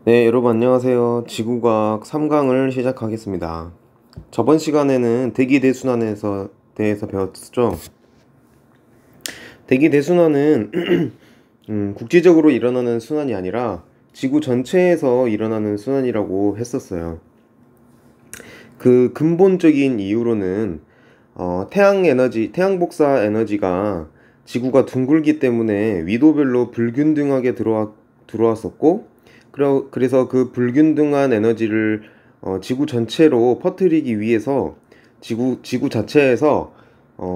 네, 여러분 안녕하세요. 지구과학 3강을 시작하겠습니다. 저번 시간에는 대기대순환에서 대해서 배웠죠. 대기대순환은 국지적으로 일어나는 순환이 아니라 지구 전체에서 일어나는 순환이라고 했었어요. 그 근본적인 이유로는 태양 복사 에너지가 지구가 둥글기 때문에 위도별로 불균등하게 들어왔었고, 그래서 그 불균등한 에너지를 지구 전체로 퍼뜨리기 위해서 지구 자체에서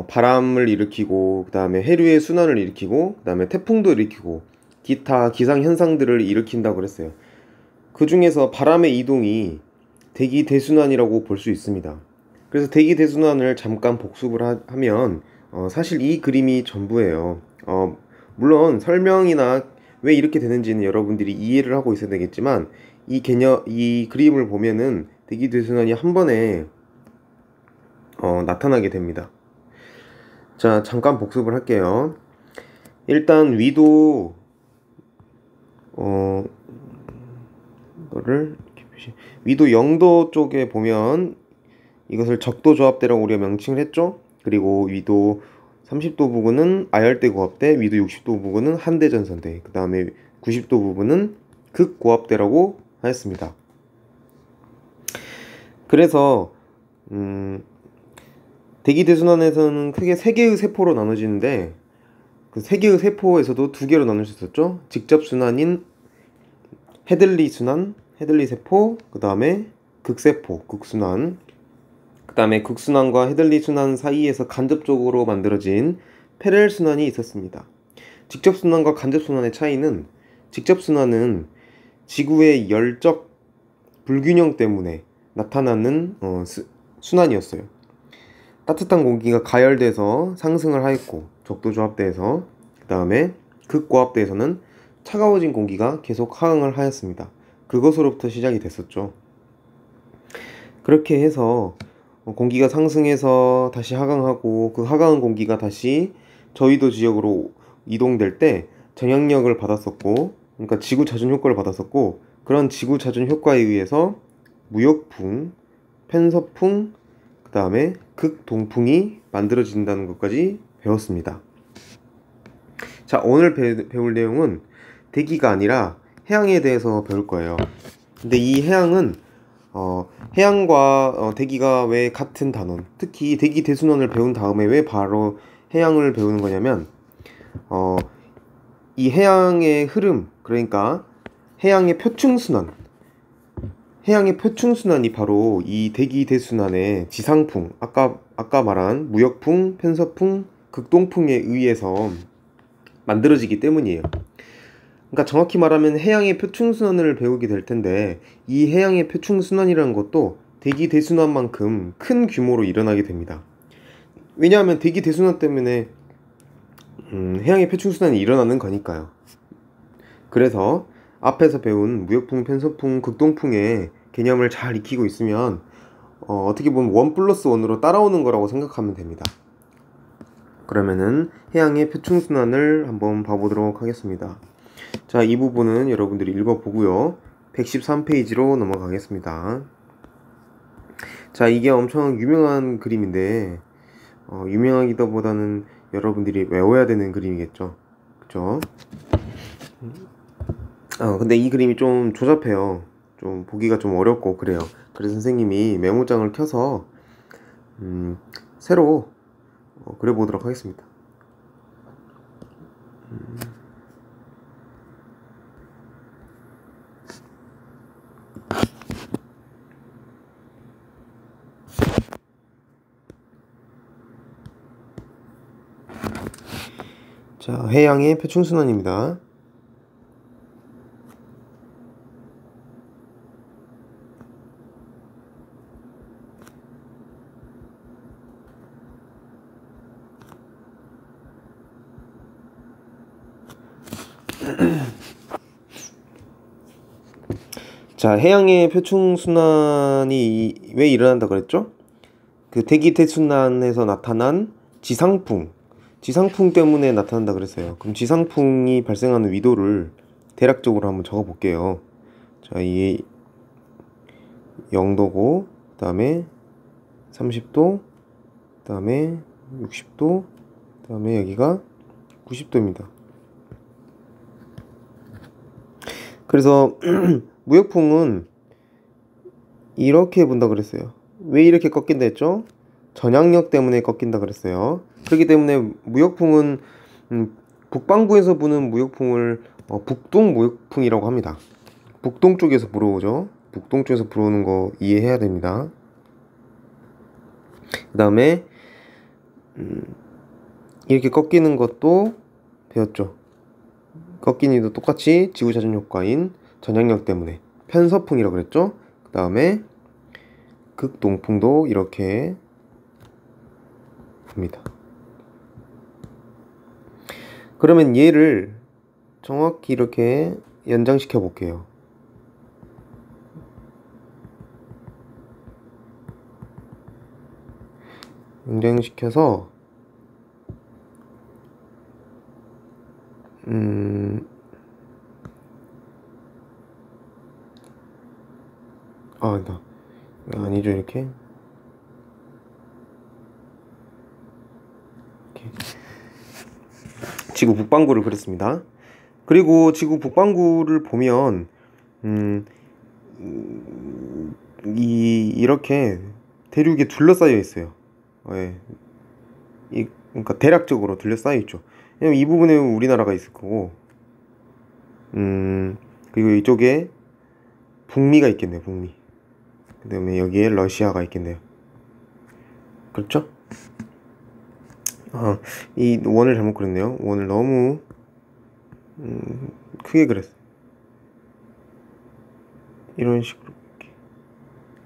바람을 일으키고, 그 다음에 해류의 순환을 일으키고, 그 다음에 태풍도 일으키고, 기타 기상 현상들을 일으킨다고 그랬어요. 그 중에서 바람의 이동이 대기 대순환이라고 볼 수 있습니다. 그래서 대기 대순환을 잠깐 복습을 하면 사실 이 그림이 전부예요. 물론 설명이나 왜 이렇게 되는지는 여러분들이 이해를 하고 있어야 되겠지만, 이 그림을 보면은 대기 대순환이 한 번에 나타나게 됩니다. 자, 잠깐 복습을 할게요. 일단 위도 어, 이거를 이렇게 위도 0도 쪽에 보면 이것을 적도 조합대라고 우리가 명칭을 했죠. 그리고 위도 30도 부근은 아열대 고압대, 위도 60도 부근은 한대전선대, 그 다음에 90도 부분은 극고압대라고 하였습니다. 그래서 대기대순환에서는 크게 3개의 세포로 나눠지는데, 그 3개의 세포에서도 2개로 나눌 수 있었죠. 직접순환인 헤들리 순환, 헤들리 세포, 그 다음에 극세포, 극순환, 그 다음에 극순환과 헤들리 순환 사이에서 간접적으로 만들어진 페렐 순환이 있었습니다. 직접순환과 간접순환의 차이는, 직접순환은 지구의 열적 불균형 때문에 나타나는 순환이었어요. 따뜻한 공기가 가열돼서 상승을 하였고, 적도조합대에서, 그 다음에 극고압대에서는 차가워진 공기가 계속 하강을 하였습니다. 그것으로부터 시작이 됐었죠. 그렇게 해서 공기가 상승해서 다시 하강하고, 그 하강한 공기가 다시 저위도 지역으로 이동될 때 정향력을 받았었고, 그러니까 지구 자전 효과를 받았었고, 그런 지구 자전 효과에 의해서 무역풍, 편서풍, 그 다음에 극동풍이 만들어진다는 것까지 배웠습니다. 자, 오늘 배울 내용은 대기가 아니라 해양에 대해서 배울 거예요. 근데 이 해양은 해양과 대기가 왜 같은 단원, 특히 대기 대순환을 배운 다음에 왜 바로 해양을 배우는 거냐면, 이 해양의 흐름, 그러니까 해양의 표층순환, 해양의 표층순환이 바로 이 대기 대순환의 지상풍, 아까 말한 무역풍, 편서풍, 극동풍에 의해서 만들어지기 때문이에요. 그러니까 정확히 말하면 해양의 표층순환을 배우게 될 텐데, 이 해양의 표층순환이라는 것도 대기 대순환만큼 큰 규모로 일어나게 됩니다. 왜냐하면 대기 대순환 때문에 해양의 표층순환이 일어나는 거니까요. 그래서 앞에서 배운 무역풍, 편서풍, 극동풍의 개념을 잘 익히고 있으면 어떻게 보면 1+1으로 따라오는 거라고 생각하면 됩니다. 그러면은 해양의 표층순환을 한번 봐보도록 하겠습니다. 자, 이 부분은 여러분들이 읽어보고요. 113페이지로 넘어가겠습니다. 자, 이게 엄청 유명한 그림인데, 유명하기보다는 여러분들이 외워야 되는 그림이겠죠. 그쵸? 근데 이 그림이 좀 조잡해요. 좀 보기가 좀 어렵고 그래요. 그래서 선생님이 메모장을 켜서 새로 그려보도록 하겠습니다. 자, 해양의 표층순환입니다. 자, 해양의 표층순환이 왜 일어난다 그랬죠? 그 대기 대순환에서 나타난 지상풍 때문에 나타난다 그랬어요. 그럼 지상풍이 발생하는 위도를 대략적으로 한번 적어 볼게요. 자, 이 0도고, 그 다음에 30도, 그 다음에 60도, 그 다음에 여기가 90도입니다. 그래서 무역풍은 이렇게 본다 그랬어요. 왜 이렇게 꺾인다 했죠? 전향력 때문에 꺾인다 그랬어요. 그렇기 때문에 무역풍은 북반구에서 부는 무역풍을 북동 무역풍이라고 합니다. 북동 쪽에서 불어오죠. 북동 쪽에서 불어오는 거 이해해야 됩니다. 그 다음에 이렇게 꺾이는 것도 배웠죠. 꺾이니도 똑같이 지구자전 효과인 전향력 때문에 편서풍이라고 그랬죠. 그 다음에 극동풍도 이렇게 봅니다. 그러면 얘를 정확히 이렇게 연장시켜 볼게요. 연장시켜서 아니다. 아니죠. 이렇게 지구 북반구를 그렸습니다. 그리고 지구 북반구를 보면 이렇게 대륙에 둘러싸여 있어요. 예. 그러니까 대략적으로 둘러싸여 있죠. 왜냐면 이 부분에 우리나라가 있을 거고, 그리고 이쪽에 북미가 있겠네요. 북미. 그 다음에 여기에 러시아가 있겠네요. 그렇죠? 이 원을 잘못 그렸네요. 원을 너무 크게 그렸어. 이런 식으로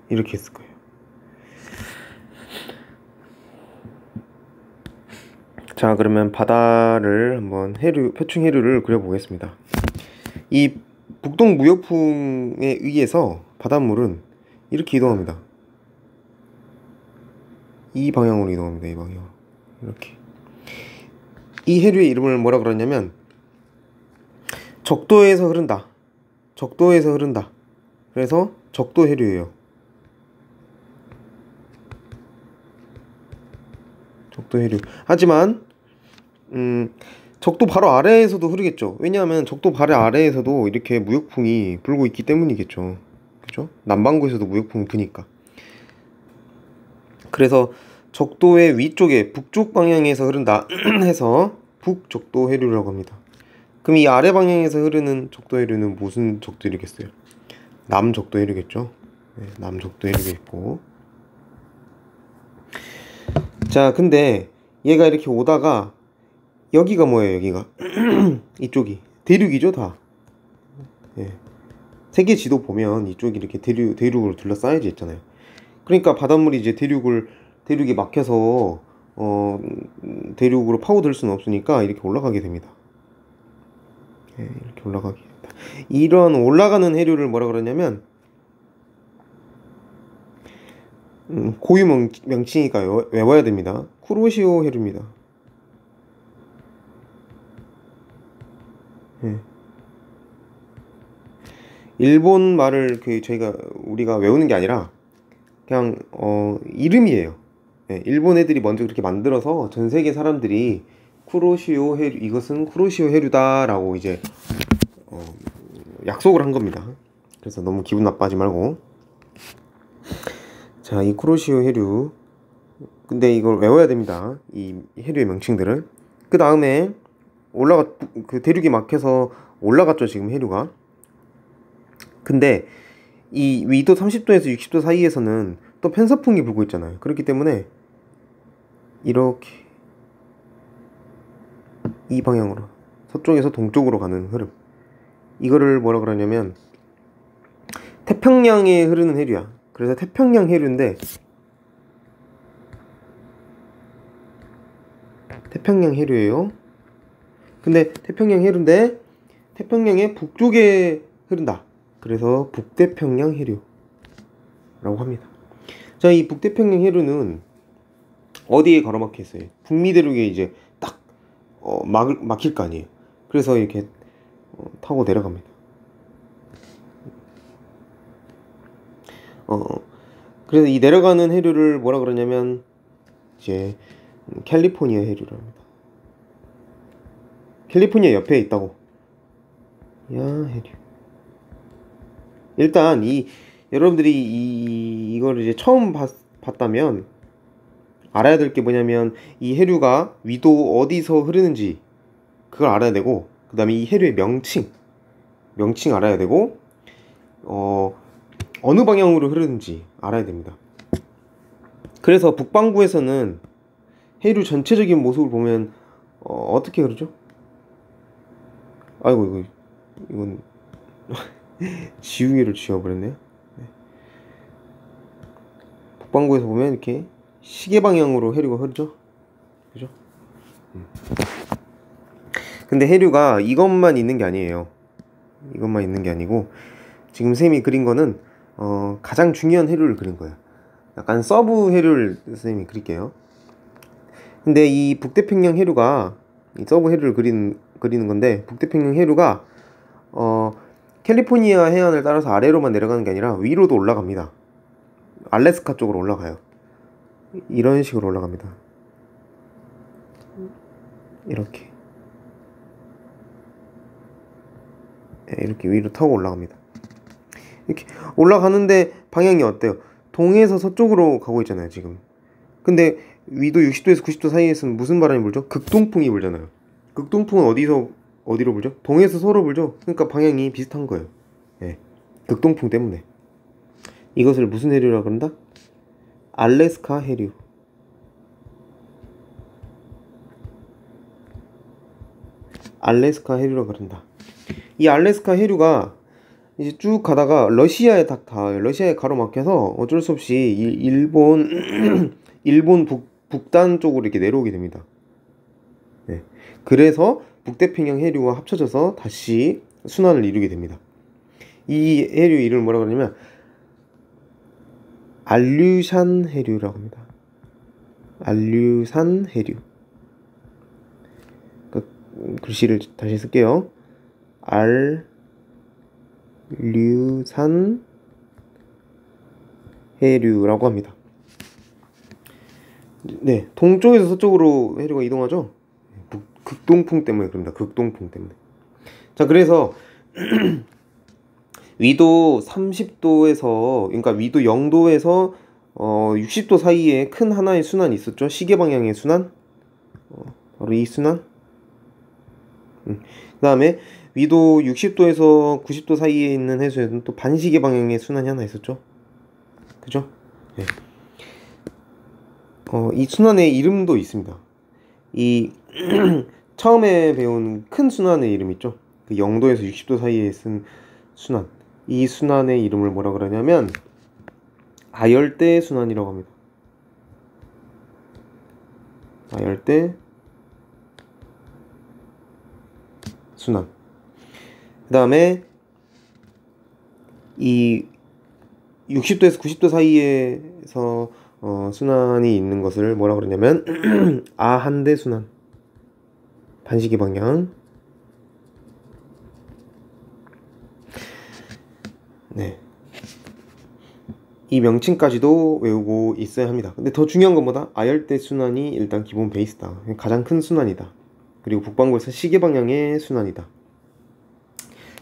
이렇게 했을 거예요. 자, 그러면 바다를 한번 표층 해류를 그려보겠습니다. 이 북동 무역풍에 의해서 바닷물은 이렇게 이동합니다. 이 방향으로 이동합니다. 이 방향. 이렇게. 이 해류의 이름을 뭐라 그러냐면 적도에서 흐른다. 적도에서 흐른다. 그래서 적도 해류예요. 적도 해류. 하지만 적도 바로 아래에서도 흐르겠죠. 왜냐하면 적도 바로 아래에서도 이렇게 무역풍이 불고 있기 때문이겠죠. 그죠? 남반구에서도 무역풍이 부니까. 그래서 적도의 위쪽에 북쪽 방향에서 흐른다 해서 북적도 해류라고 합니다. 그럼 이 아래 방향에서 흐르는 적도 해류는 무슨 적도 해류겠어요? 남적도 해류겠죠. 네, 남적도 해류겠고. 자, 근데 얘가 이렇게 오다가 여기가 뭐예요? 여기가 이쪽이 대륙이죠, 다. 예. 세계 지도 보면 이쪽이 이렇게 대륙으로 둘러싸여져 있잖아요. 그러니까 바닷물이 이제 대륙이 막혀서 대륙으로 파고들 수는 없으니까 이렇게 올라가게 됩니다. 예, 이렇게 올라가게 됩니다. 이런 올라가는 해류를 뭐라 그러냐면 고유 명칭이니까 외워야 됩니다. 쿠로시오 해류입니다. 예. 일본 말을 우리가 외우는 게 아니라 그냥 이름이에요. 예, 일본 애들이 먼저 그렇게 만들어서 전 세계 사람들이 쿠로시오 해류, 이것은 쿠로시오 해류다 라고 이제 약속을 한 겁니다. 그래서 너무 기분 나빠하지 말고. 자, 이 쿠로시오 해류, 근데 이걸 외워야 됩니다. 이 해류의 명칭들을. 그 다음에 그 대륙이 막혀서 올라갔죠, 지금 해류가. 근데 이 위도 30도에서 60도 사이에서는 또 편서풍이 불고 있잖아요. 그렇기 때문에 이렇게 이 방향으로 서쪽에서 동쪽으로 가는 흐름, 이거를 뭐라 그러냐면 태평양에 흐르는 해류야. 그래서 태평양 해류인데, 태평양 해류예요. 근데 태평양 해류인데 태평양의 북쪽에 흐른다. 그래서 북태평양 해류라고 합니다. 자, 이 북태평양 해류는 어디에 가로막혀 있어요? 북미 대륙에 이제 딱 막힐 거 아니에요. 그래서 이렇게 타고 내려갑니다. 그래서 이 내려가는 해류를 뭐라 그러냐면 이제 캘리포니아 해류라고 합니다. 캘리포니아 옆에 있다고. 야, 해류. 일단 여러분들이 이거를 이제 처음 봤다면 알아야 될 게 뭐냐면 이 해류가 위도 어디서 흐르는지 그걸 알아야 되고, 그 다음에 이 해류의 명칭 알아야 되고, 어느 방향으로 흐르는지 알아야 됩니다. 그래서 북반구에서는 해류 전체적인 모습을 보면 어떻게 흐르죠? 아이고 이건 지우개를 지워버렸네요. 북반구에서 보면 이렇게 시계 방향으로 해류가 흐르죠? 그죠? 근데 해류가 이것만 있는 게 아니에요. 이것만 있는 게 아니고 지금 쌤이 그린 거는 가장 중요한 해류를 그린 거예요. 약간 서브 해류를 쌤이 그릴게요. 근데 이 북태평양 해류가 이 서브 해류를 그리는 건데, 북태평양 해류가 캘리포니아 해안을 따라서 아래로만 내려가는 게 아니라 위로도 올라갑니다. 알래스카 쪽으로 올라가요. 이런 식으로 올라갑니다. 이렇게 위로 타고 올라갑니다. 이렇게 올라가는데 방향이 어때요? 동에서 서쪽으로 가고 있잖아요 지금. 근데 위도 60도에서 90도 사이에서는 무슨 바람이 불죠? 극동풍이 불잖아요. 극동풍은 어디로 불죠? 동에서 서로 불죠. 그러니까 방향이 비슷한 거예요. 네. 극동풍 때문에. 이것을 무슨 해류라고 그런다? 알래스카 해류. 알래스카 해류라고 그런다. 이 알래스카 해류가 이제 쭉 가다가 러시아에 딱 닿아요. 러시아에 가로막혀서 어쩔 수 없이 일본 일본 북단 쪽으로 이렇게 내려오게 됩니다. 네. 그래서 북태평양 해류와 합쳐져서 다시 순환을 이루게 됩니다. 이 해류 이름을 뭐라고 그러냐면 알류산 해류라고 합니다. 알류산 해류. 글씨를 다시 쓸게요. 알류산 해류라고 합니다. 네, 동쪽에서 서쪽으로 해류가 이동하죠. 극동풍 때문에 그럽니다. 극동풍 때문에. 자, 그래서 위도 30도에서, 그러니까 위도 0도에서 60도 사이에 큰 하나의 순환이 있었죠. 시계 방향의 순환. 바로 이 순환. 그 다음에 위도 60도에서 90도 사이에 있는 해수에는 또 반시계 방향의 순환이 하나 있었죠. 그죠? 네. 이 순환의 이름도 있습니다. 이 처음에 배운 큰 순환의 이름 있죠. 그 0도에서 60도 사이에 쓴 순환. 이 순환의 이름을 뭐라 그러냐면 아열대 순환이라고 합니다. 아열대 순환. 그 다음에 이 60도에서 90도 사이에서 순환이 있는 것을 뭐라 그러냐면 아한대 순환. 반시계 방향. 네. 이 명칭까지도 외우고 있어야 합니다. 근데 더 중요한 건 뭐다? 아열대 순환이 일단 기본 베이스다. 가장 큰 순환이다. 그리고 북반구에서 시계 방향의 순환이다.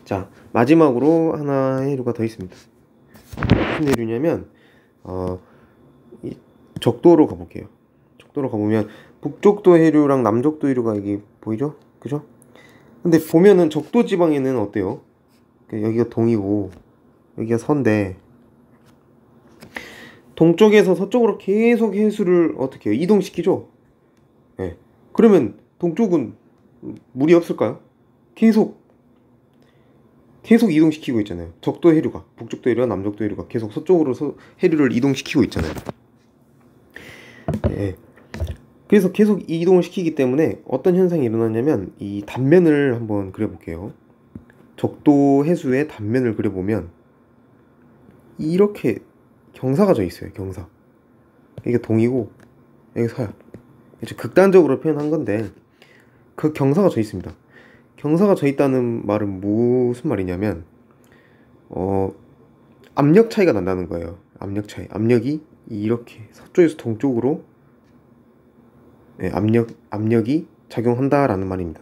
자, 마지막으로 하나 해류가 더 있습니다. 무슨 해류냐면 이 적도로 가볼게요. 적도로 가보면 북적도 해류랑 남적도 해류가 이게 보이죠? 그죠? 근데 보면은 적도 지방에는 어때요? 여기가 동이고 여기가 서인데, 동쪽에서 서쪽으로 계속 해수를 어떻게 해요? 이동시키죠? 네. 그러면 동쪽은 물이 없을까요? 계속 이동시키고 있잖아요. 적도 해류가, 북적도 해류와 남적도 해류가 계속 서쪽으로 해류를 이동시키고 있잖아요. 네. 그래서 계속 이동을 시키기 때문에 어떤 현상이 일어나냐면, 이 단면을 한번 그려볼게요. 적도 해수의 단면을 그려보면 이렇게 경사가 져 있어요. 경사. 이게 동이고 이게 서야. 이제 극단적으로 표현한 건데 그 경사가 져 있습니다. 경사가 져 있다는 말은 무슨 말이냐면 압력 차이가 난다는 거예요. 압력 차이. 압력이 이렇게 서쪽에서 동쪽으로 압력이 작용한다라는 말입니다.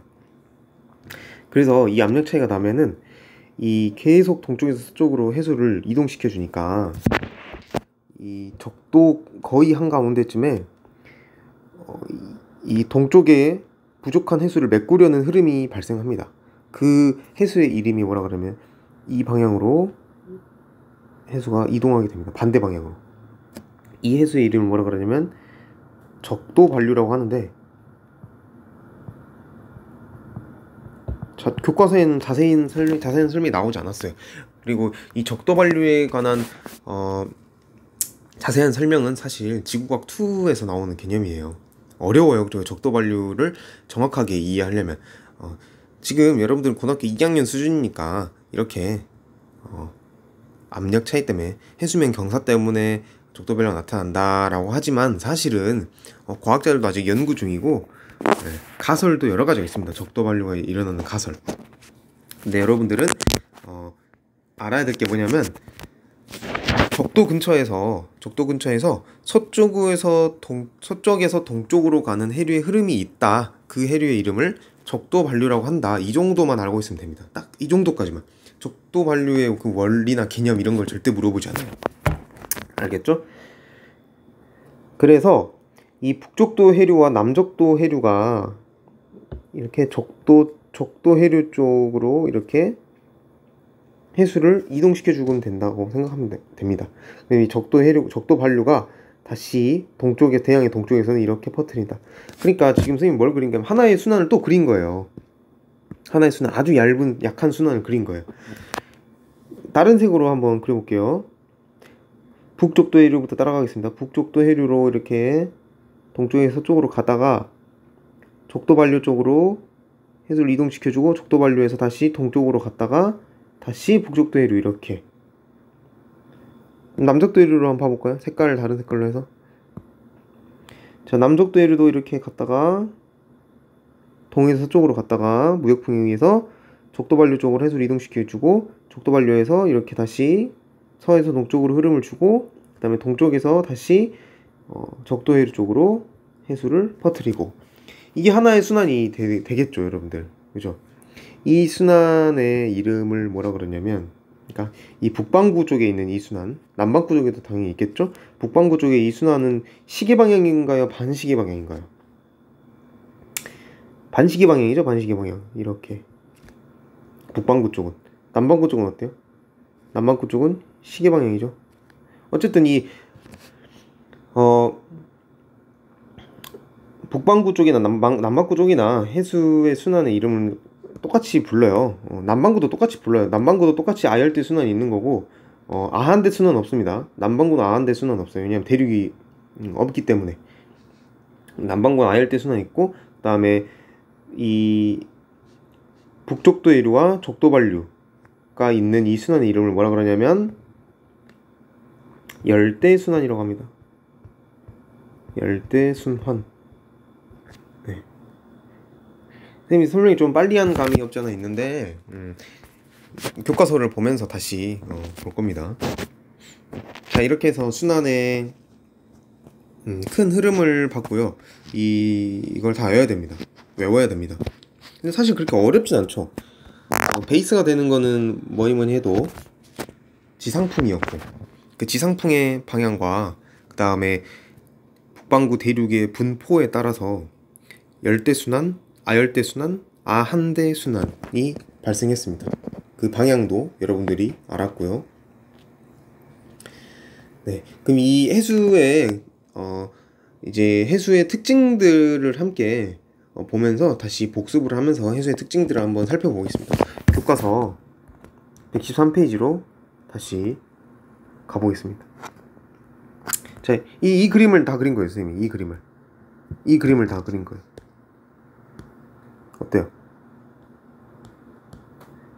그래서 이 압력 차이가 나면은 이 계속 동쪽에서 서쪽으로 해수를 이동시켜 주니까 이 적도 거의 한가운데쯤에 이 동쪽에 부족한 해수를 메꾸려는 흐름이 발생합니다. 그 해수의 이름이 뭐라 그러면 이 방향으로 해수가 이동하게 됩니다. 반대 방향으로. 이 해수의 이름을 뭐라 그러냐면 적도 반류라고 하는데, 교과서에는 자세한 설명이 나오지 않았어요. 그리고 이 적도 반류에 관한 자세한 설명은 사실 지구과학 2에서 나오는 개념이에요. 어려워요. 적도 반류를 정확하게 이해하려면. 지금 여러분들은 고등학교 2학년 수준이니까 이렇게 압력 차이 때문에 해수면 경사 때문에 적도 반류가 나타난다라고 하지만 사실은 과학자들도 아직 연구 중이고, 가설도 여러 가지가 있습니다. 적도 반류가 일어나는 가설. 근데 여러분들은 알아야 될 게 뭐냐면 적도 근처에서 서쪽에서 동쪽으로 가는 해류의 흐름이 있다. 그 해류의 이름을 적도 반류라고 한다. 이 정도만 알고 있으면 됩니다. 딱 이 정도까지만. 적도 반류의 그 원리나 개념 이런 걸 절대 물어보지 않아요. 알겠죠? 그래서 이 북적도 해류와 남적도 해류가 이렇게 적도 해류 쪽으로 이렇게 해수를 이동시켜 주면 된다고 생각하면 됩니다. 이 적도 반류가 다시 대양의 동쪽에서는 이렇게 퍼뜨린다. 그러니까 지금 선생님이 뭘 그린 게 하나의 순환을 또 그린 거예요. 하나의 순환, 아주 약한 순환을 그린 거예요. 다른 색으로 한번 그려볼게요. 북적도 해류부터 따라가겠습니다. 북적도 해류로 이렇게 동쪽에서 서쪽으로 가다가 적도 반류 쪽으로 해수를 이동시켜주고, 적도 반류에서 다시 동쪽으로 갔다가 다시 북적도 해류 이렇게. 남적도 해류로 한번 봐볼까요? 색깔을 다른 색깔로 해서. 자, 남적도 해류도 이렇게 갔다가 동에서 서쪽으로 갔다가 무역풍에 의해서 적도 반류 쪽으로 해수를 이동시켜주고, 적도 반류에서 이렇게 다시 서에서 동쪽으로 흐름을 주고, 그 다음에 동쪽에서 다시 적도 해류 쪽으로 해수를 퍼뜨리고. 이게 하나의 순환이 되겠죠, 여러분들. 그죠? 이 순환의 이름을 뭐라 그러냐면, 그러니까 이 북반구 쪽에 있는 이 순환, 남반구 쪽에도 당연히 있겠죠? 북반구 쪽에 이 순환은 시계 방향인가요? 반시계 방향인가요? 반시계 방향이죠, 반시계 방향. 이렇게. 북반구 쪽은. 남반구 쪽은 어때요? 남반구 쪽은 시계 방향이죠. 어쨌든 북반구 쪽이나 남반구 쪽이나 해수의 순환의 이름을 똑같이 불러요. 남반구도 똑같이 불러요. 남반구도 똑같이 아열대 순환이 있는 거고, 아한대 순환 없습니다. 남반구는 아한대 순환 없어요. 왜냐면 대륙이 없기 때문에. 남반구는 아열대 순환 있고, 그 다음에 이 북적도 해류와 적도 반류가 있는 이 순환의 이름을 뭐라 그러냐면 열대 순환이라고 합니다. 열대 순환. 네. 선생님이 설명이 좀 빨리 한 감이 없지 않아 있는데, 교과서를 보면서 다시 볼 겁니다. 자, 이렇게 해서 순환의 큰 흐름을 봤고요. 이걸 다 외워야 됩니다. 근데 사실 그렇게 어렵진 않죠. 베이스가 되는 거는 뭐니 해도 지상풍이었고, 그 지상풍의 방향과 그 다음에 북반구 대륙의 분포에 따라서 열대순환, 아열대순환, 아한대순환이 발생했습니다. 그 방향도 여러분들이 알았고요. 네, 그럼 이 해수의 해수의 특징들을 함께 보면서 다시 복습을 하면서 해수의 특징들을 한번 살펴보겠습니다. 교과서 113페이지로 다시 가보겠습니다. 자, 이 그림을 다 그린 거예요, 선생님이. 이 그림을 다 그린 거예요. 어때요?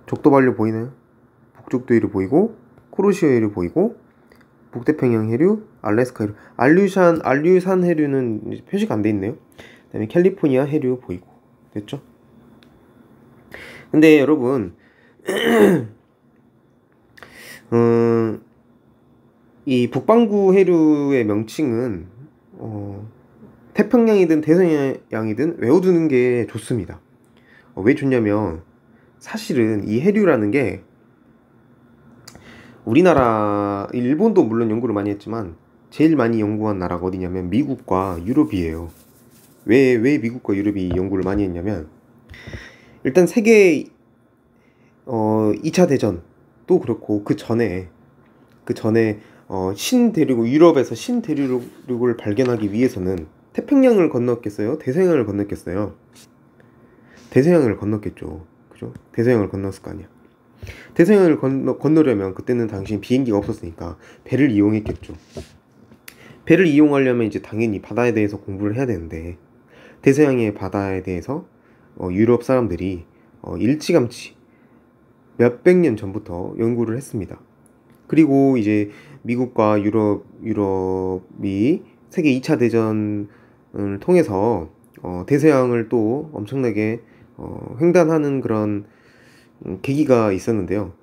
적도 반류 보이나요? 북적도 해류 보이고, 쿠로시오 해류 보이고, 북태평양 해류, 알래스카 해류, 알류산 해류는 표시가 안 돼 있네요. 그 다음에 캘리포니아 해류 보이고. 됐죠? 근데 여러분 이 북반구 해류의 명칭은 태평양이든 대서양이든 외워두는 게 좋습니다. 왜 좋냐면 사실은 이 해류라는 게 우리나라, 일본도 물론 연구를 많이 했지만 제일 많이 연구한 나라가 어디냐면 미국과 유럽이에요. 왜 미국과 유럽이 연구를 많이 했냐면 일단 세계 2차 대전도 그렇고 그 전에 신대륙, 유럽에서 신대륙을 발견하기 위해서는 태평양을 건넜겠어요? 대서양을 건넜겠어요? 대서양을 건넜겠죠. 그죠? 대서양을 건넜을 거 아니야. 대서양을 건너려면 그때는 당시 비행기가 없었으니까 배를 이용했겠죠. 배를 이용하려면 이제 당연히 바다에 대해서 공부를 해야 되는데 대서양의 바다에 대해서 유럽 사람들이 일찌감치 몇백 년 전부터 연구를 했습니다. 그리고 이제 미국과 유럽이 세계 2차 대전을 통해서 대서양을 또 엄청나게 횡단하는 그런 계기가 있었는데요.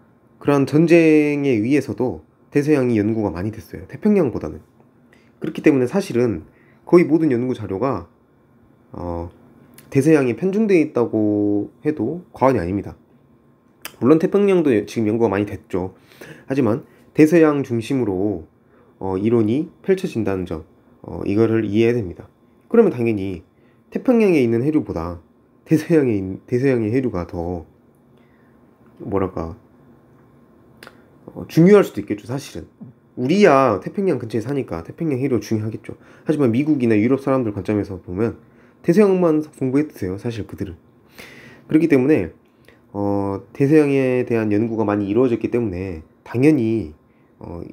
그런 전쟁에 의해서도 대서양이 연구가 많이 됐어요. 태평양보다는. 그렇기 때문에 사실은 거의 모든 연구 자료가 대서양에 편중되어 있다고 해도 과언이 아닙니다. 물론 태평양도 지금 연구가 많이 됐죠. 하지만 대서양 중심으로 이론이 펼쳐진다는 점, 이거를 이해해야 됩니다. 그러면 당연히 태평양에 있는 해류보다 대서양의 해류가 더 뭐랄까 중요할 수도 있겠죠. 사실은 우리야 태평양 근처에 사니까 태평양 해류가 중요하겠죠. 하지만 미국이나 유럽 사람들 관점에서 보면 대서양만 공부했으세요. 사실 그들은. 그렇기 때문에 대서양에 대한 연구가 많이 이루어졌기 때문에 당연히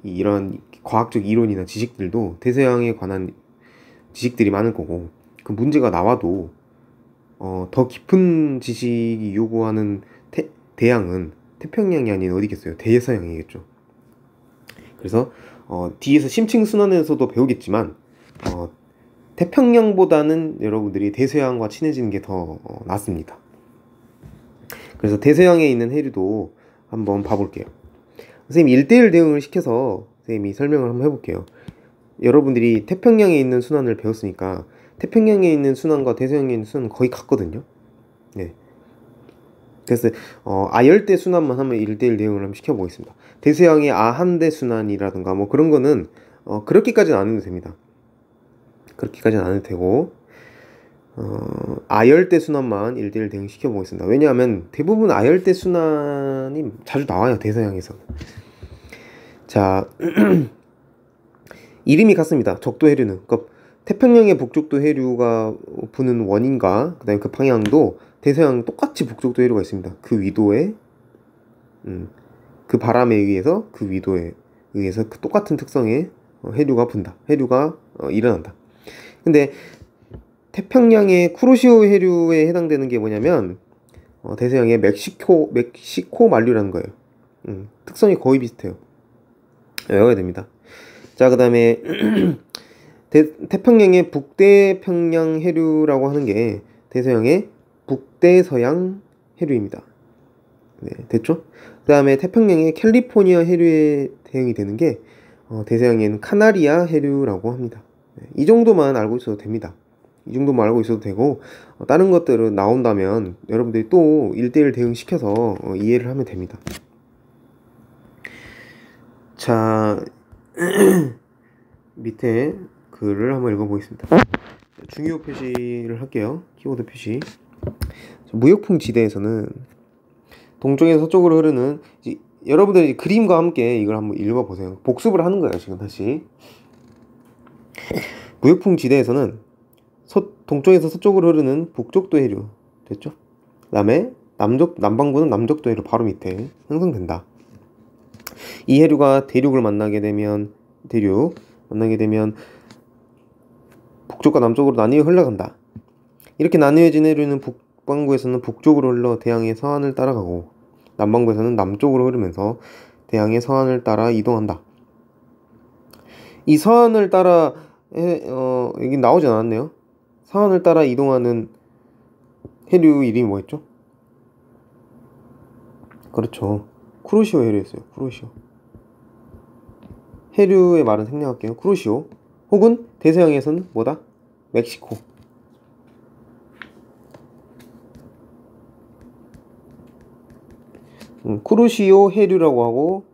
이런 과학적 이론이나 지식들도 대서양에 관한 지식들이 많을 거고, 그 문제가 나와도 더 깊은 지식이 요구하는 대양은 태평양이 아닌 어디겠어요? 대서양이겠죠. 그래서 뒤에서 심층순환에서도 배우겠지만 태평양보다는 여러분들이 대서양과 친해지는 게 더 낫습니다. 그래서 대서양에 있는 해류도 한번 봐볼게요. 선생님이 1대1 대응을 시켜서 선생님이 설명을 한번 해볼게요. 여러분들이 태평양에 있는 순환을 배웠으니까 태평양에 있는 순환과 대서양에 있는 순환은 거의 같거든요. 네. 그래서 아열대 순환만 하면 1대1 대응을 한번 시켜보겠습니다. 대서양의 아한대 순환이라든가 뭐 그런 거는 그렇게까지는 안 해도 됩니다. 그렇게까지는 안 해도 되고 아열대 순환만 1대1 대응 시켜보겠습니다. 왜냐하면 대부분 아열대 순환이 자주 나와요. 대서양에서. 자 이름이 같습니다. 적도 해류는 그러니까 태평양의 북쪽도 해류가 부는 원인과 그 다음에 그 방향도 대서양 똑같이 북쪽도 해류가 있습니다. 그 위도에 그 바람에 의해서 그 위도에 의해서 그 똑같은 특성의 해류가 분다. 해류가 일어난다. 근데 태평양의 쿠로시오 해류에 해당되는 게 뭐냐면 대서양의 멕시코 만류라는 거예요. 특성이 거의 비슷해요. 외워야 됩니다. 자, 그 다음에 태평양의 북대평양 해류라고 하는 게 대서양의 북대서양 해류입니다. 네, 됐죠? 그 다음에 태평양의 캘리포니아 해류에 대응이 되는 게 대서양에는 카나리아 해류라고 합니다. 네, 이 정도만 알고 있어도 됩니다. 이 정도만 알고 있어도 되고 다른 것들은 나온다면 여러분들이 또 1대1 대응시켜서 이해를 하면 됩니다. 자 밑에 글을 한번 읽어보겠습니다. 중요 표시를 할게요. 키워드 표시. 무역풍 지대에서는 동쪽에서 서쪽으로 흐르는 여러분들이 그림과 함께 이걸 한번 읽어보세요. 복습을 하는 거예요. 지금 다시. 무역풍 지대에서는 동쪽에서 서쪽으로 흐르는 북쪽도 해류 됐죠? 그 다음에 남반구는 남적도 해류 바로 밑에 형성된다. 이 해류가 대륙을 만나게 되면 북쪽과 남쪽으로 나뉘어 흘러간다. 이렇게 나뉘어진 해류는 북반구에서는 북쪽으로 흘러 대양의 서안을 따라가고 남반구에서는 남쪽으로 흐르면서 대양의 서안을 따라 이동한다. 이 서안을 따라 여기 나오지 않았네요. 서안을 따라 이동하는 해류 이름이 뭐였죠? 그렇죠. 쿠로시오 해류였어요. 쿠로시오. 해류의 말은 생략할게요. 쿠로시오. 혹은 대서양에서는 뭐다? 멕시코. 쿠로시오 해류라고 하고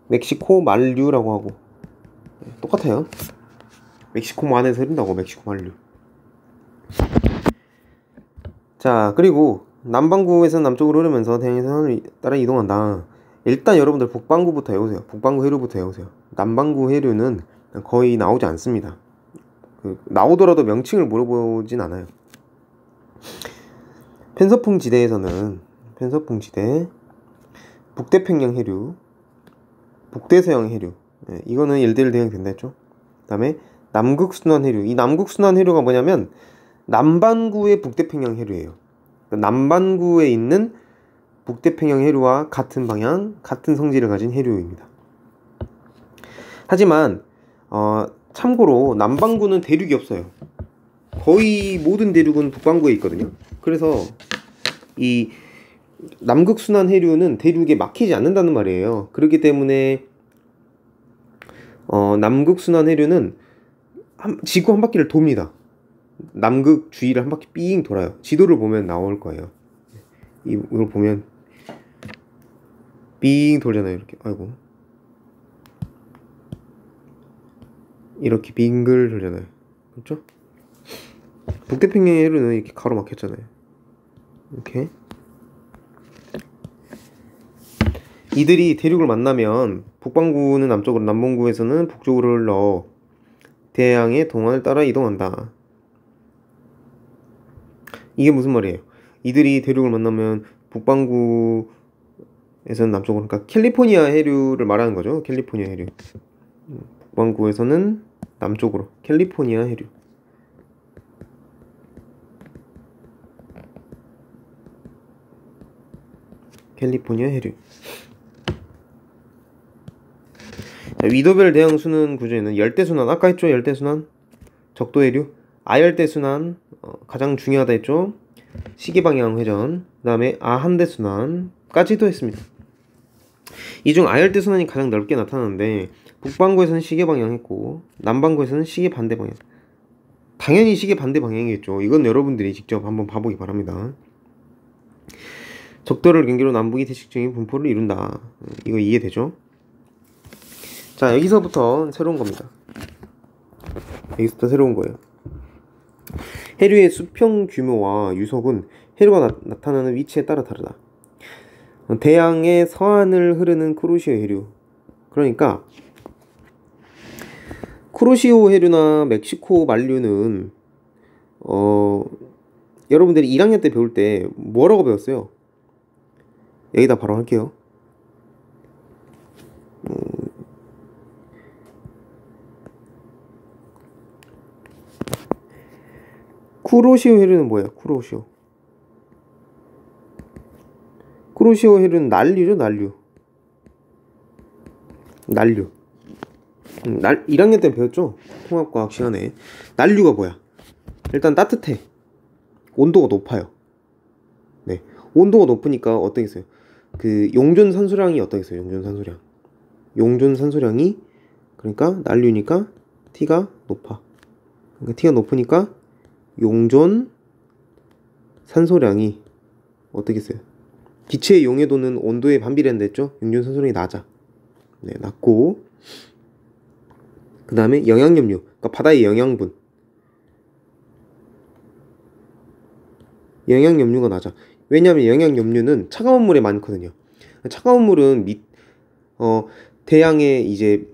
멕시코 만류라고 하고 똑같아요. 멕시코 안에서 흐른다고. 멕시코 만류. 자, 그리고 남반구에서 남쪽으로 흐르면서 태양의 선을 따라 이동한다. 일단 여러분들 북반구부터 외우세요. 북반구 해류부터 외우세요. 남반구 해류는 거의 나오지 않습니다. 나오더라도 명칭을 물어보진 않아요. 편서풍 지대에서는 편서풍지대, 북태평양 해류, 북대서양 해류, 이거는 1대1 대응이 된다 했죠. 그 다음에 남극순환 해류. 이 남극순환 해류가 뭐냐면 남반구의 북태평양 해류예요. 남반구에 있는 북태평양 해류와 같은 방향, 같은 성질을 가진 해류입니다. 하지만 참고로 남반구는 대륙이 없어요. 거의 모든 대륙은 북반구에 있거든요. 그래서 이 남극순환 해류는 대륙에 막히지 않는다는 말이에요. 그렇기 때문에 남극순환 해류는 지구 한 바퀴를 돕니다. 남극 주위를 한 바퀴 삥 돌아요. 지도를 보면 나올 거예요. 이걸 보면 삥 돌잖아요. 이렇게. 아이고. 이렇게 빙글 돌잖아요. 그렇죠? 북태평양 해류는 이렇게 가로막혔잖아요. 이렇게. 이들이 대륙을 만나면 북반구는 남쪽으로, 남반구에서는 북쪽으로 흘러 대양의 동안을 따라 이동한다. 이게 무슨 말이에요? 이들이 대륙을 만나면 북반구에서는 남쪽으로, 그러니까 캘리포니아 해류를 말하는 거죠. 캘리포니아 해류. 북반구에서는 남쪽으로, 캘리포니아 해류. 캘리포니아 해류. 자, 위도별 대양 순환 구조에는 열대순환, 아까 했죠? 열대순환, 적도해류, 아열대순환, 가장 중요하다 했죠? 시계방향 회전, 그 다음에 아한대순환까지도 했습니다. 이 중 아열대순환이 가장 넓게 나타나는데 북반구에서는 시계방향 했고 남반구에서는 시계 반대 방향. 당연히 시계 반대 방향이겠죠. 이건 여러분들이 직접 한번 봐보기 바랍니다. 적도를 경계로 남북이 대식적인 분포를 이룬다. 이거 이해되죠? 자, 여기서부터 새로운 겁니다. 여기서부터 새로운 거예요. 해류의 수평 규모와 유속은 해류가 나타나는 위치에 따라 다르다. 대양의 서안을 흐르는 쿠로시오 해류. 그러니까 쿠로시오 해류나 멕시코 만류는 여러분들이 1학년 때 배울 때 뭐라고 배웠어요? 여기다 바로 할게요. 쿠로시오 해류는 뭐예요? 쿠로시오 해류는 난류죠. 난류. 1학년 때 배웠죠? 통합과학 시간에. 난류가 뭐야? 일단 따뜻해. 온도가 높아요. 네, 온도가 높으니까 어떠겠어요? 그 용존 산소량이 어떠겠어요? 용존 산소량이 그러니까 난류니까 T가 높아. 그러니까 T가 높으니까 용존 산소량이 어떻겠어요? 기체의 용해도는 온도에 반비례한다 했죠? 용존 산소량이 낮아. 네, 낮고 그 다음에 영양염류, 그러니까 바다의 영양염류가 낮아. 왜냐하면 영양염류는 차가운 물에 많거든요. 차가운 물은 대양에 이제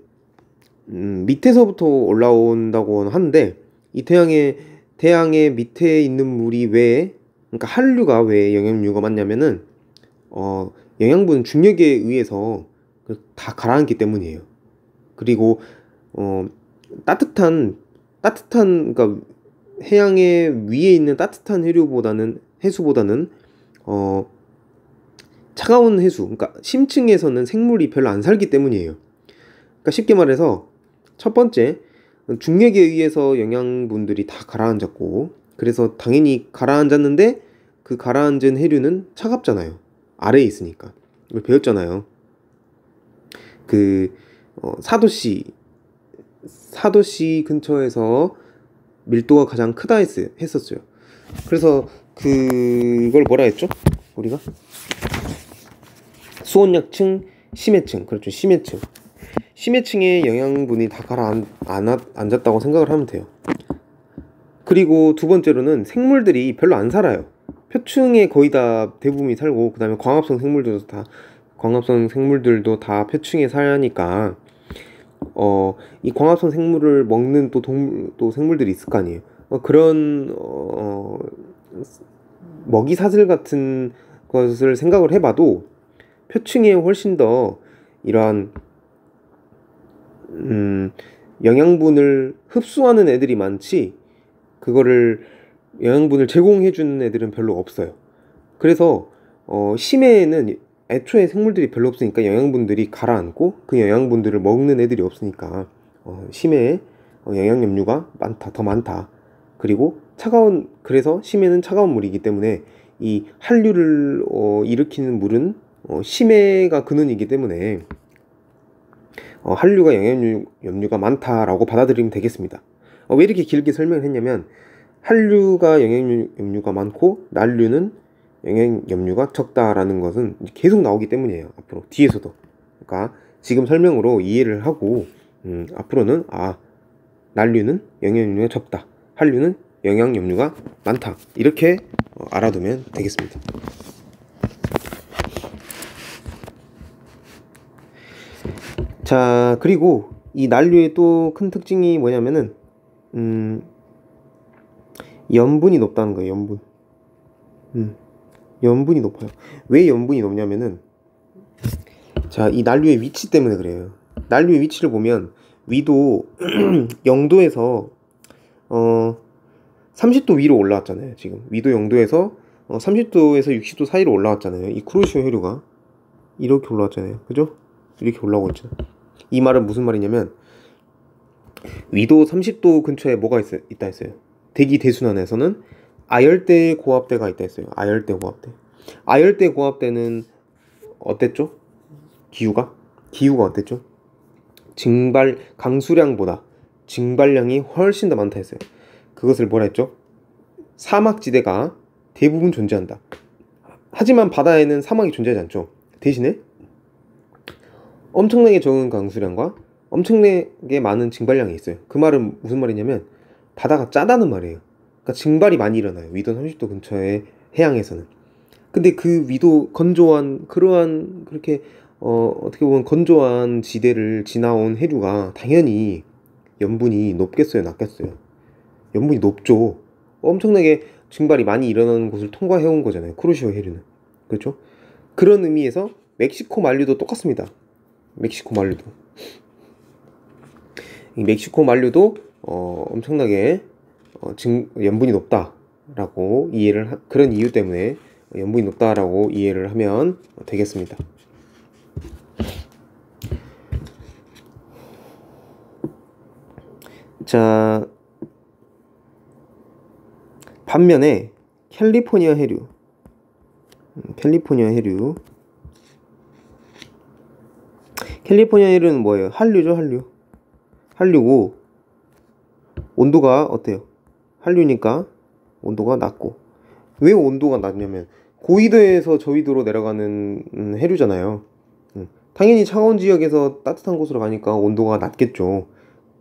밑에서부터 올라온다고 하는데 이 대양의 밑에 있는 물이 왜, 그러니까 한류가 왜 영양류가 많냐면은 영양분은 중력에 의해서 다 가라앉기 때문이에요. 그리고 따뜻한 그러니까 해양의 위에 있는 따뜻한 해수보다는 차가운 해수, 그러니까 심층에서는 생물이 별로 안 살기 때문이에요. 그러니까 쉽게 말해서 첫 번째, 중력에 의해서 영양분들이 다 가라앉았고, 그래서 당연히 가라앉았는데 그 가라앉은 해류는 차갑잖아요. 아래에 있으니까. 이걸 배웠잖아요. 그 사도시 근처에서 밀도가 가장 크다 했었어요. 그래서 그걸 뭐라 했죠? 우리가 수온약층, 심해층. 그렇죠. 심해층에 영양분이 다 가라앉았다고 생각을 하면 돼요. 그리고 두 번째로는 생물들이 별로 안 살아요. 표층에 거의 다 대부분이 살고, 그 다음에 광합성 생물들도 다 표층에 사니까 이 광합성 생물을 먹는 또 생물들이 있을 거 아니에요. 그런 먹이 사슬 같은 것을 생각을 해봐도 표층에 훨씬 더 이러한 영양분을 흡수하는 애들이 많지, 그거를 영양분을 제공해주는 애들은 별로 없어요. 그래서 심해에는 애초에 생물들이 별로 없으니까 영양분들이 가라앉고, 그 영양분들을 먹는 애들이 없으니까 심해에 영양염류가 더 많다. 그리고 그래서 심해는 차가운 물이기 때문에 이 한류를 일으키는 물은 심해가 근원이기 때문에 한류가 영양염류가 많다라고 받아들이면 되겠습니다. 왜 이렇게 길게 설명을 했냐면, 한류가 영양염류가 많고 난류는 영양염류가 적다라는 것은 계속 나오기 때문이에요. 앞으로 뒤에서도. 그러니까 지금 설명으로 이해를 하고 앞으로는 난류는 영양염류가 적다, 한류는 영양염류가 많다, 이렇게 알아두면 되겠습니다. 자, 그리고 이 난류의 또 큰 특징이 뭐냐면은 염분이 높다는 거예요. 염분이 높아요. 왜 염분이 높냐면은, 자, 이 난류의 위치 때문에 그래요. 난류의 위치를 보면 위도 0도에서 30도 위로 올라왔잖아요. 지금 위도 0도에서 30도에서 60도 사이로 올라왔잖아요. 이 쿠로시오 해류가 이렇게 올라왔잖아요. 그죠? 이렇게 올라오고 있죠. 이 말은 무슨 말이냐면, 위도 30도 근처에 뭐가 있다 했어요? 대기 대순환에서는 아열대 고압대가 있다 했어요. 아열대 고압대는 어땠죠? 기후가 어땠죠? 강수량보다 증발량이 훨씬 더 많다 했어요. 그것을 뭐라 했죠? 사막지대가 대부분 존재한다. 하지만 바다에는 사막이 존재하지 않죠. 대신에 엄청나게 적은 강수량과 엄청나게 많은 증발량이 있어요. 그 말은 무슨 말이냐면, 바다가 짜다는 말이에요. 그러니까 증발이 많이 일어나요. 위도 30도 근처의 해양에서는. 근데 그 위도 그렇게 어떻게 보면 건조한 지대를 지나온 해류가 당연히 염분이 높겠어요, 낮겠어요? 염분이 높죠. 엄청나게 증발이 많이 일어나는 곳을 통과해온 거잖아요, 쿠로시오 해류는. 그렇죠? 그런 의미에서 멕시코 만류도 똑같습니다. 이 멕시코 만류도 엄청나게 염분이 높다라고 그런 이유 때문에 염분이 높다라고 이해를 하면 되겠습니다. 자, 반면에 캘리포니아 해류는 뭐예요? 한류고 온도가 어때요? 한류니까 온도가 낮고. 왜 온도가 낮냐면, 고위도에서 저위도로 내려가는 해류잖아요. 당연히 차가운 지역에서 따뜻한 곳으로 가니까 온도가 낮겠죠.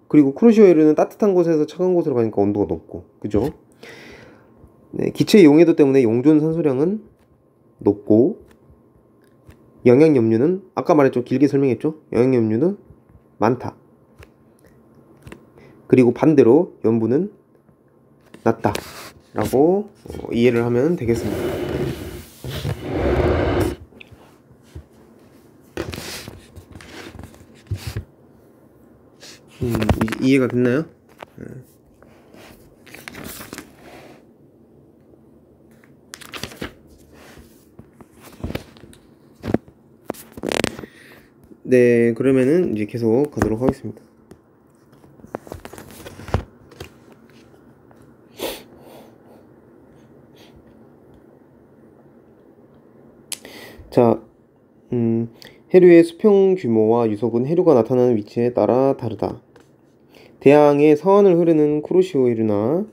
그리고 쿠로시오 해류는 따뜻한 곳에서 차가운 곳으로 가니까 온도가 높고, 그죠? 네, 기체의 용해도 때문에 용존 산소량은 높고, 영양염류는 아까 말했죠. 길게 설명했죠. 영양염류는 많다. 그리고 반대로 염분은 낮다 라고 이해를 하면 되겠습니다. 이해가 됐나요? 네, 그러면은 이제 계속 가도록 하겠습니다. 자, 해류의 수평 규모와 유속은 해류가 나타나는 위치에 따라 다르다. 대양의 서안을 흐르는 쿠로시오 해류나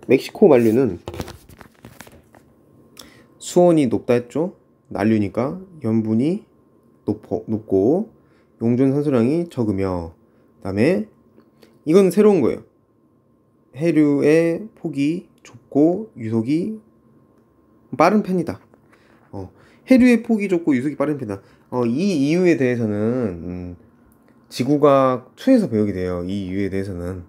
멕시코 만류는 수온이 높다 했죠. 난류니까 염분이 높고 용존 산소량이 적으며, 그 다음에 이건 새로운 거예요. 해류의 폭이 좁고 유속이 빠른 편이다. 해류의 폭이 좁고 유속이 빠른 편이다. 이 이유에 대해서는 지구과학 2에서 배우게 돼요. 이 이유에 대해서는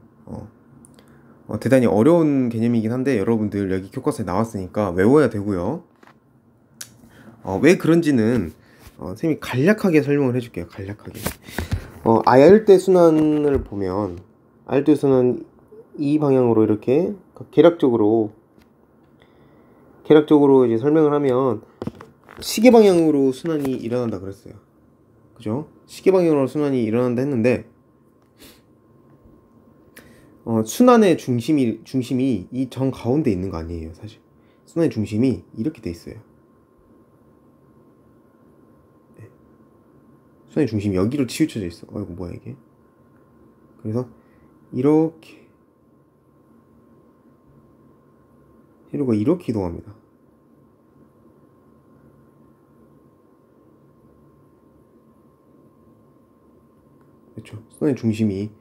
대단히 어려운 개념이긴 한데 여러분들 여기 교과서에 나왔으니까 외워야 되고요. 왜 그런지는 선생님이 간략하게 설명을 해줄게요. 간략하게. 아열대 순환을 보면 아열대 순환 이 방향으로 이렇게 계략적으로 이제 설명을 하면 시계 방향으로 순환이 일어난다 그랬어요. 그죠? 시계 방향으로 순환이 일어난다 했는데 순환의 중심이 이 정 가운데 있는 거 아니에요. 사실 순환의 중심이 이렇게 돼 있어요. 네. 순환의 중심이 여기로 치우쳐져 있어. 이거 뭐야 이게? 그래서 이렇게 해류가 이렇게 이동합니다. 그렇죠. 순환의 중심이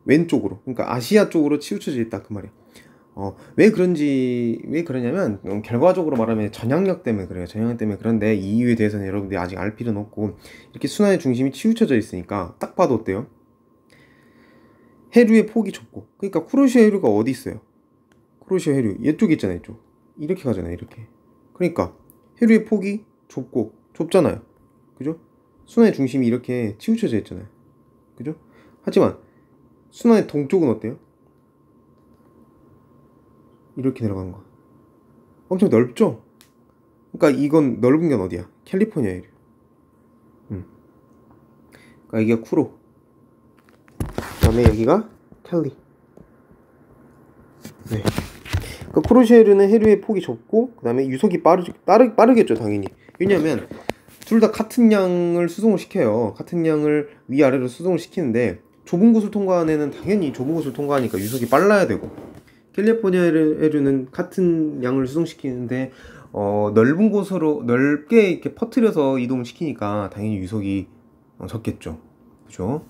왼쪽으로, 그러니까 아시아 쪽으로 치우쳐져 있다 그 말이에요. 왜 그러냐면 결과적으로 말하면 전향력 때문에 그래요. 전향력 때문에. 그런데 이 이유에 대해서는 여러분들이 아직 알 필요는 없고, 이렇게 순환의 중심이 치우쳐져 있으니까 딱 봐도 어때요? 해류의 폭이 좁고, 그러니까 쿠로시오 해류가 어디 있어요? 쿠로시오 해류 이쪽에 있잖아요. 이쪽 이렇게 가잖아요. 이렇게. 그러니까 해류의 폭이 좁잖아요. 그죠? 순환의 중심이 이렇게 치우쳐져 있잖아요. 그죠? 하지만 순환의 동쪽은 어때요? 이렇게 내려가는 거. 엄청 넓죠? 그러니까 이건 넓은 건 어디야? 캘리포니아 해류. 그러니까 여기가 쿠로, 그 다음에 여기가 캘리. 네. 그러니까 쿠로시오 해류는 해류의 폭이 좁고, 그 다음에 유속이 빠르겠죠 당연히. 왜냐면 둘 다 같은 양을 수송을 시켜요. 같은 양을 위아래로 수송을 시키는데 좁은 곳을 통과하는 애는 당연히 좁은 곳을 통과하니까 유속이 빨라야 되고, 캘리포니아 해류는 같은 양을 수송시키는데 넓은 곳으로 넓게 이렇게 퍼뜨려서 이동을 시키니까 당연히 유속이 적겠죠. 그죠?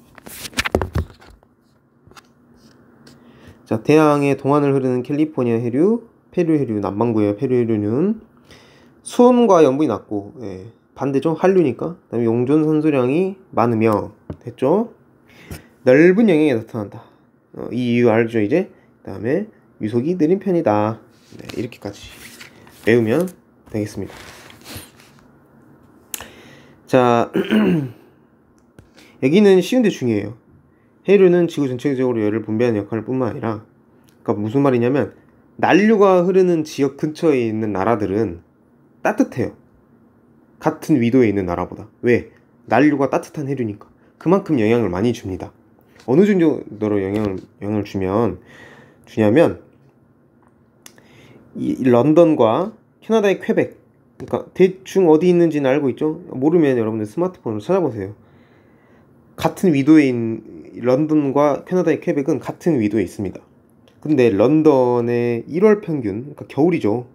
자, 대양의 동안을 흐르는 캘리포니아 해류, 페루 해류, 남반구의 페루 해류는 수온과 염분이 낮고, 반대죠. 한류니까. 그다음에 용존 산소량이 많으며, 됐죠? 넓은 영역에 나타난다. 이 이유 알죠 이제? 그다음에 유속이 느린 편이다. 네, 이렇게까지 외우면 되겠습니다. 자, 여기는 쉬운데 중요해요. 해류는 지구 전체적으로 열을 분배하는 역할 뿐만 아니라, 그러니까 무슨 말이냐면 난류가 흐르는 지역 근처에 있는 나라들은 따뜻해요. 같은 위도에 있는 나라보다. 왜? 난류가 따뜻한 해류니까. 그만큼 영향을 많이 줍니다. 어느 정도로 영향을 주냐면 이 런던과 캐나다의 퀘벡, 그러니까 대충 어디 있는지는 알고 있죠? 모르면 여러분들 스마트폰으로 찾아보세요. 같은 위도에 있는 런던과 캐나다의 퀘벡은 같은 위도에 있습니다. 근데 런던의 1월 평균, 그러니까 겨울이죠.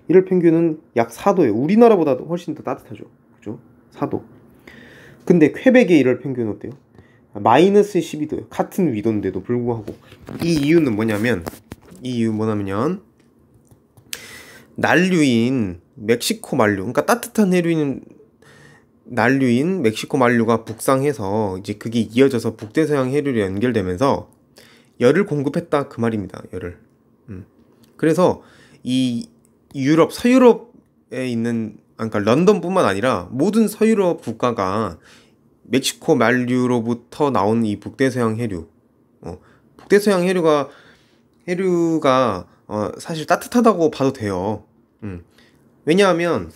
1월 평균은 약 4도예요. 우리나라보다 훨씬 더 따뜻하죠. 그죠? 4도. 근데 퀘벡의 1월 평균은 어때요? 마이너스 12도예요. 같은 위도인데도 불구하고. 이 이유는 뭐냐면 난류인 멕시코 만류, 그러니까 따뜻한 해류인 난류인 멕시코 만류가 북상해서 이제 그게 이어져서 북대서양 해류로 연결되면서 열을 공급했다 그 말입니다. 열을. 그래서 이 유럽, 서유럽에 있는, 그러니까 런던뿐만 아니라 모든 서유럽 국가가 멕시코 만류로부터 나온 이 북대서양 해류, 북대서양 해류가 사실 따뜻하다고 봐도 돼요. 왜냐하면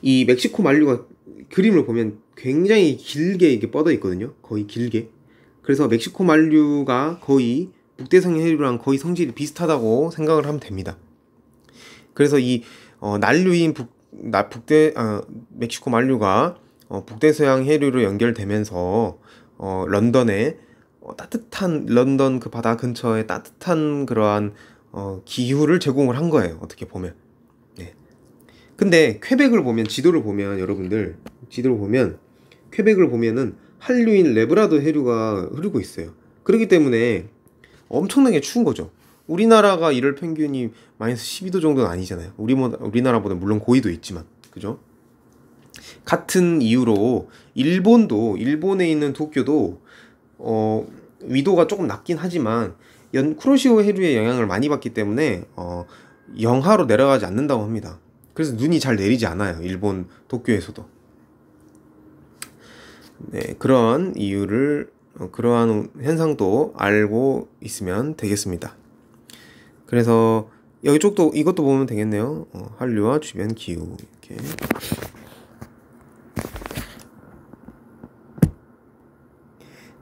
이 멕시코 만류가 그림을 보면 굉장히 길게 이렇게 뻗어 있거든요. 거의 길게. 그래서 멕시코 만류가 거의 북대서양 해류랑 거의 성질이 비슷하다고 생각을 하면 됩니다. 그래서 이 난류인 멕시코 만류가 북대서양 해류로 연결되면서 런던에 따뜻한 런던 그 바다 근처에 따뜻한 그러한 기후를 제공을 한 거예요. 어떻게 보면. 네. 근데 퀘벡을 보면 지도를 보면 여러분들 지도를 보면 퀘벡을 보면은 한류인 레브라도 해류가 흐르고 있어요. 그렇기 때문에 엄청나게 추운 거죠. 우리나라가 일월 평균이 마이너스 12도 정도는 아니잖아요. 우리나라보다 물론 고위도 있지만, 그죠? 같은 이유로 일본에 있는 도쿄도 위도가 조금 낮긴 하지만 쿠로시오 해류의 영향을 많이 받기 때문에 영하로 내려가지 않는다고 합니다. 그래서 눈이 잘 내리지 않아요. 일본 도쿄에서도. 네, 그러한 이유를 그러한 현상도 알고 있으면 되겠습니다. 그래서 이쪽도 이것도 보면 되겠네요. 한류와 주변 기후 이렇게.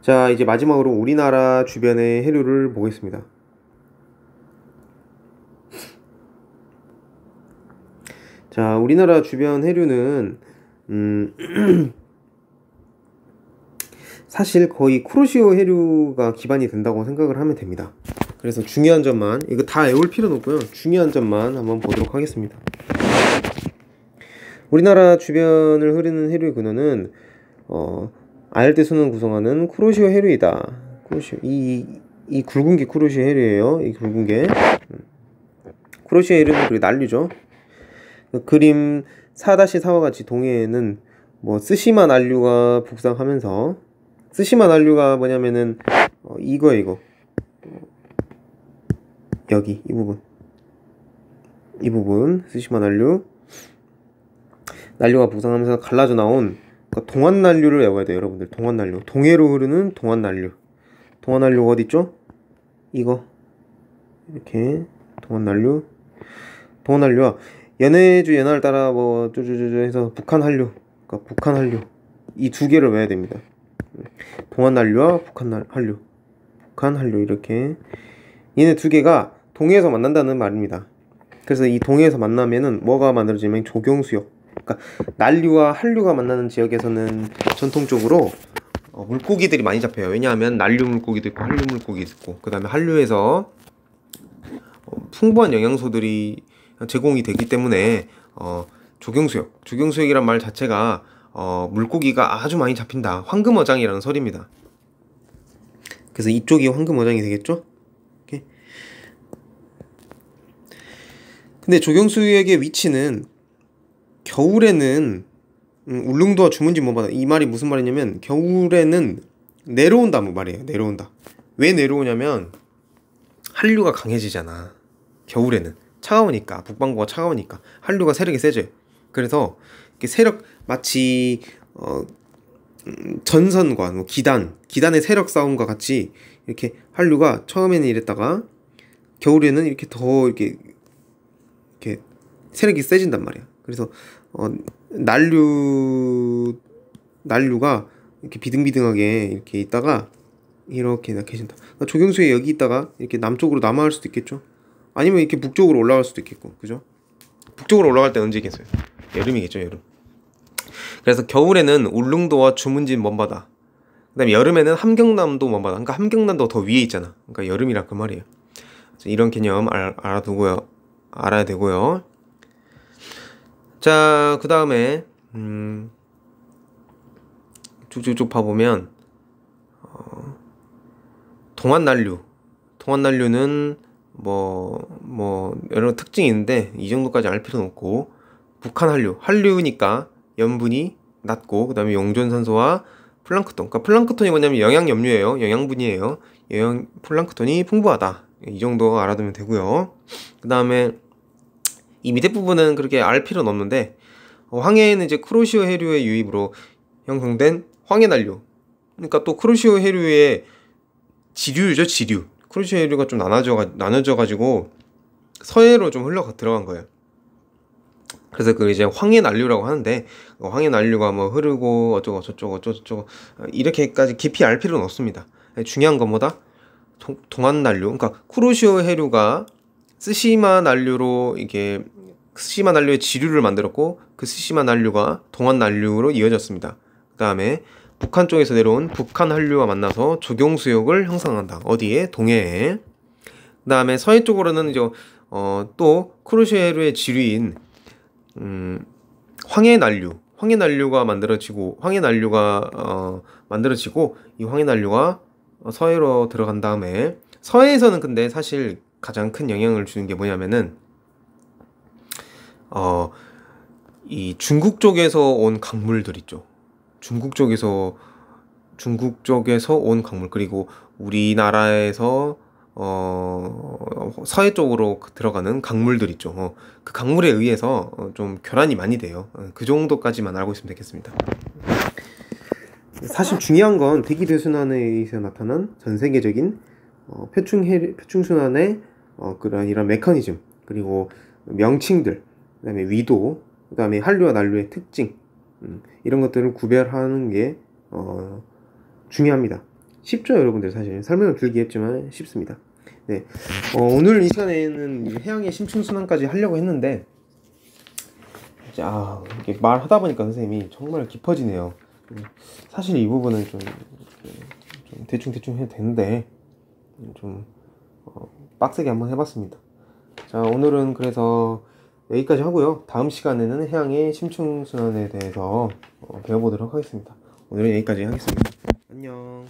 자, 이제 마지막으로 우리나라 주변의 해류를 보겠습니다. 자, 우리나라 주변 해류는 사실 거의 쿠로시오 해류가 기반이 된다고 생각을 하면 됩니다. 그래서 중요한 점만, 이거 다 외울 필요는 없고요. 중요한 점만 한번 보도록 하겠습니다. 우리나라 주변을 흐르는 해류의 근원은 아열대순을 구성하는 쿠로시오 해류이다. 쿠로시오, 이 굵은 게 쿠로시오 해류예요. 이 굵은 게 쿠로시오 해류는 그리고 난류죠. 그림 4-4와 같이 동해에는 뭐 쓰시마 난류가 북상하면서, 쓰시마 난류가 뭐냐면은 이거 여기 이 부분 쓰시마 난류가 북상하면서 갈라져 나온 동안 난류를 외워야 돼요. 여러분들, 동안 난류, 동해로 흐르는 동안 난류 어디 있죠? 이거 이렇게 동안 난류와 연해주 연하를 따라 뭐 쪼쪼쪼 해서 북한 한류, 그러니까 북한 한류, 이 두 개를 외워야 됩니다. 동안 난류와 북한 한류 이렇게 얘네 두 개가 동해에서 만난다는 말입니다. 그래서 이 동해에서 만나면은 뭐가 만들어지면 조경수역, 그러니까 난류와 한류가 만나는 지역에서는 전통적으로 물고기들이 많이 잡혀요. 왜냐하면 난류 물고기도 있고 한류 물고기도 있고, 그 다음에 한류에서 풍부한 영양소들이 제공이 되기 때문에 조경수역이란 말 자체가 물고기가 아주 많이 잡힌다, 황금어장이라는 설입니다. 그래서 이쪽이 황금어장이 되겠죠? 이렇게. 근데 조경수역의 위치는 겨울에는 울릉도와 주문진 먼바다, 이 말이 무슨 말이냐면 겨울에는 내려온다 말이에요. 내려온다. 왜 내려오냐면 한류가 강해지잖아. 겨울에는 차가우니까, 북반구가 차가우니까 한류가 세력이 세져요. 그래서 이렇게 세력, 마치 전선과 뭐 기단의 세력 싸움과 같이 이렇게 한류가 처음에는 이랬다가 겨울에는 이렇게 더 이렇게 세력이 세진단 말이야. 그래서 난류가 이렇게 비등비등하게 이렇게 있다가 이렇게 낙해진다. 그러니까 조경수에 여기 있다가 이렇게 남쪽으로 남하할 수도 있겠죠. 아니면 이렇게 북쪽으로 올라갈 수도 있겠고, 그죠? 북쪽으로 올라갈 때 언제겠어요? 여름이겠죠, 여름. 그래서 겨울에는 울릉도와 주문진 먼바다, 그 다음에 여름에는 함경남도 먼바다. 그러니까 함경남도 더 위에 있잖아. 그러니까 여름이라 그 말이에요. 이런 개념 알아야 되고요. 자, 그 다음에 쭉쭉쭉 봐보면 동안난류는 여러 특징이 있는데 이 정도까지 알 필요는 없고, 북한 한류니까 염분이 낮고, 그 다음에 용존산소와 플랑크톤, 그러니까 플랑크톤이 뭐냐면 영양염류예요. 영양분이에요. 플랑크톤이 풍부하다. 이 정도 알아두면 되고요. 그 다음에 이 밑에 부분은 그렇게 알 필요는 없는데, 황해에는 이제 쿠로시오 해류의 유입으로 형성된 황해난류, 그러니까 또 쿠로시오 해류의 지류죠. 쿠로시오 해류가 좀 나눠져 가지고 서해로 좀 들어간 거예요. 그래서 그 이제 황해난류라고 하는데, 황해난류가 뭐 흐르고 어쩌고 저쩌고 이렇게까지 깊이 알 필요는 없습니다. 중요한 건 뭐다? 동안난류, 그러니까 쿠로시오 해류가 쓰시마 난류로 이게 스시마 난류의 지류를 만들었고 그 스시마 난류가 동안 난류로 이어졌습니다. 그 다음에 북한 쪽에서 내려온 북한 한류와 만나서 조경수역을 형성한다. 어디에? 동해에. 그 다음에 서해 쪽으로는 이제 또 쿠르쉐르의 지류인 황해 난류가 만들어지고 이 황해 난류가 서해로 들어간 다음에 서해에서는 근데 사실 가장 큰 영향을 주는 게 뭐냐면은 이 중국 쪽에서 온 강물들 있죠. 중국 쪽에서 온 강물, 그리고 우리나라에서 서해 쪽으로 들어가는 강물들 있죠. 그 강물에 의해서 좀 교란이 많이 돼요. 그 정도까지만 알고 있으면 되겠습니다. 사실 중요한 건 대기대순환에 의해서 나타난 전 세계적인 표충순환의 그런 이런 메커니즘, 그리고 명칭들, 그다음에 위도, 그다음에 한류와 난류의 특징, 이런 것들을 구별하는 게 중요합니다. 쉽죠, 여러분들. 사실 설명을 길게 했지만 쉽습니다. 네, 오늘 이 시간에는 해양의 심층순환까지 하려고 했는데 이렇게 말하다 보니까 선생님이 정말 깊어지네요. 사실 이 부분은 좀 대충 해도 되는데 좀 빡세게 한번 해봤습니다. 자, 오늘은 그래서 여기까지 하고요. 다음 시간에는 해양의 심층순환에 대해서 배워보도록 하겠습니다. 오늘은 여기까지 하겠습니다. 안녕.